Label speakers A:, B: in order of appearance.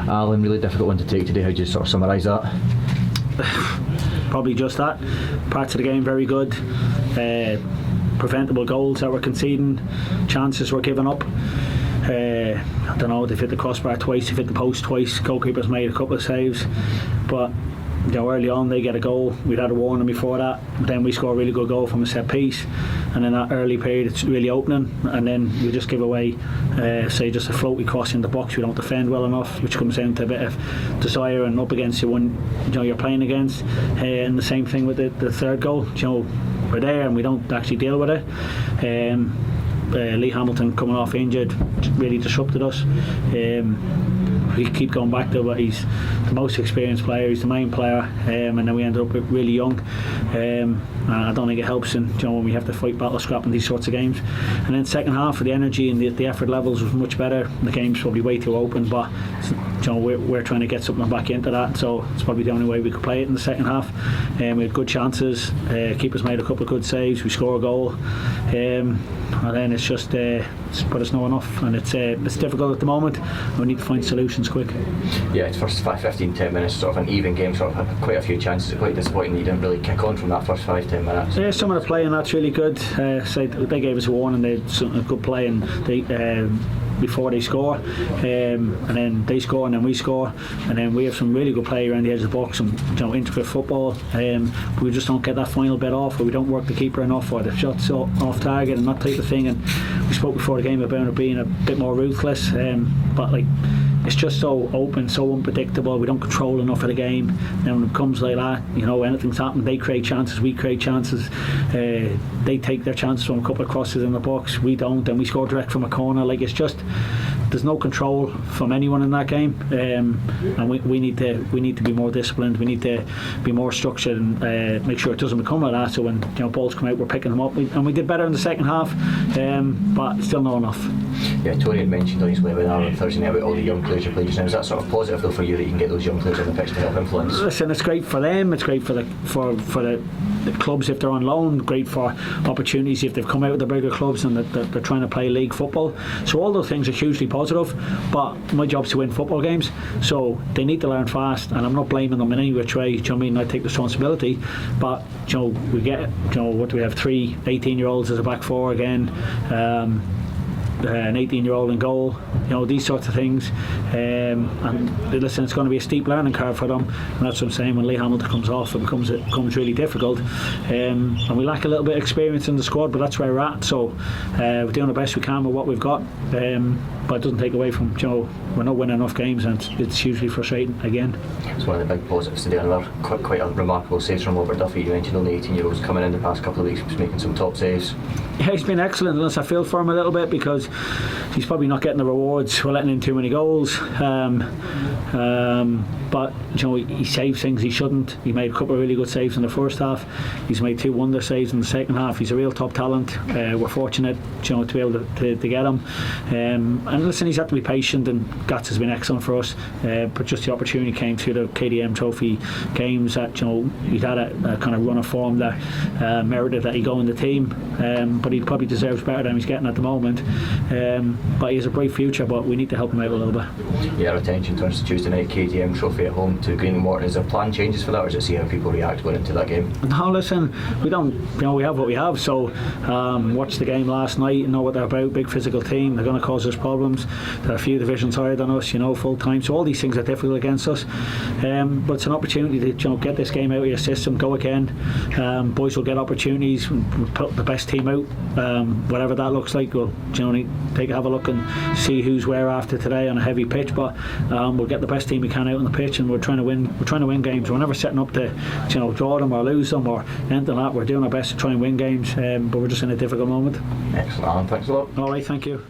A: Alan, really difficult one to take today. How do you sort of summarise that?
B: Probably just that. Parts of the game very good. Preventable goals that we're conceding, chances we're giving up. I don't know, they've hit the crossbar twice, they've hit the post twice, goalkeepers made a couple of saves, but early on they get a goal. We'd had a warning before that, then we score a really good goal from a set piece, and in that early period it's really opening, and then we just give away say just a floaty cross in the box. We don't defend well enough, which comes down to a bit of desire and up against the one you're playing against, and the same thing with the third goal. We're there and we don't actually deal with it. Lee Hamilton coming off injured really disrupted us. We keep going back to what he's the most experienced player, he's the main player, and then we ended up really young. I don't think it helps when we have to fight battle scrap in these sorts of games. And then second half, the energy and the effort levels was much better. The game's probably way too open, but we're trying to get something back into that, so it's probably the only way we could play it in the second half. We had good chances, keepers made a couple of good saves, we score a goal, and then it's just but it's not enough, and it's difficult at the moment. We need to find solutions quick.
A: Yeah, it's first 15-10 minutes, sort of an even game, sort of had quite a few chances. It's quite disappointing that you didn't really kick on from that first 5-10 minutes.
B: Yeah, some of the play and that's really good. They gave us a warning, they had a good play, and they before they score, and then they score and then we score, and then we have some really good play around the edge of the box, and intricate football. We just don't get that final bit off, or we don't work the keeper enough, or the shots off target and that type of thing. And we spoke before the game about it being a bit more ruthless, but it's just so open, so unpredictable. We don't control enough of the game. And when it comes like that, anything's happened. They create chances, we create chances. They take their chances from a couple of crosses in the box. We don't, and we score direct from a corner. It's just, there's no control from anyone in that game, and we need to be more disciplined. We need to be more structured and make sure it doesn't become like that. So when balls come out, we're picking them up. And we did better in the second half, but still not enough.
A: Yeah, Tony had mentioned on his webinar on Thursday night about all the young players you're playing just now. Is that sort of positive though for you that you can get those young players on the pitch to help influence?
B: Listen, it's great for them. It's great for the clubs if they're on loan. Great for opportunities if they've come out of the bigger clubs and they're trying to play league football. So all those things are hugely positive. But my job's to win football games, so they need to learn fast. And I'm not blaming them in any which way. I take responsibility. But we get what do we have? 3 18-year-olds as a back four again. An 18-year-old in goal, these sorts of things, and listen, it's going to be a steep learning curve for them, and that's what I'm saying. When Lee Hamilton comes off, it becomes really difficult, and we lack a little bit of experience in the squad, but that's where we're at. So we're doing the best we can with what we've got, but it doesn't take away from we're not winning enough games, and it's hugely frustrating again.
A: It's one of the big positives today. Another quite a remarkable saves from Robert Duffy. You mentioned only 18-year-olds coming in the past couple of weeks, making some top saves.
B: Yeah, he's been excellent. Unless I feel for him a little bit because he's probably not getting the rewards. We're letting in too many goals. But he saved things he shouldn't. He made a couple of really good saves in the first half. He's made 2 wonder saves in the second half. He's a real top talent. We're fortunate to be able to get him. And listen, he's had to be patient, and Gats has been excellent for us. But just the opportunity came through the KDM Trophy games that he'd had a kind of run of form that merited that he go in the team. But he probably deserves better than he's getting at the moment. But he has a bright future, but we need to help him out a little bit.
A: Yeah, our attention turns to Tuesday night KTM Trophy at home to Green and Morton. Is there plan changes for that, or is it see how people react going into that game?
B: No, listen, we don't. We have what we have. So watched the game last night and know what they're about. Big physical team. They're going to cause us problems. They're a few divisions higher than us. Full time. So all these things are difficult against us. But it's an opportunity to get this game out of your system. Go again. Boys will get opportunities. We'll put the best team out. Whatever that looks like, we'll have a look and see who's where after today on a heavy pitch. But we'll get the best team we can out on the pitch, and we're trying to win games. We're never setting up to draw them or lose them or anything like that. We're doing our best to try and win games, but we're just in a difficult moment.
A: Excellent, Alan. Thanks a lot.
B: All right, thank you.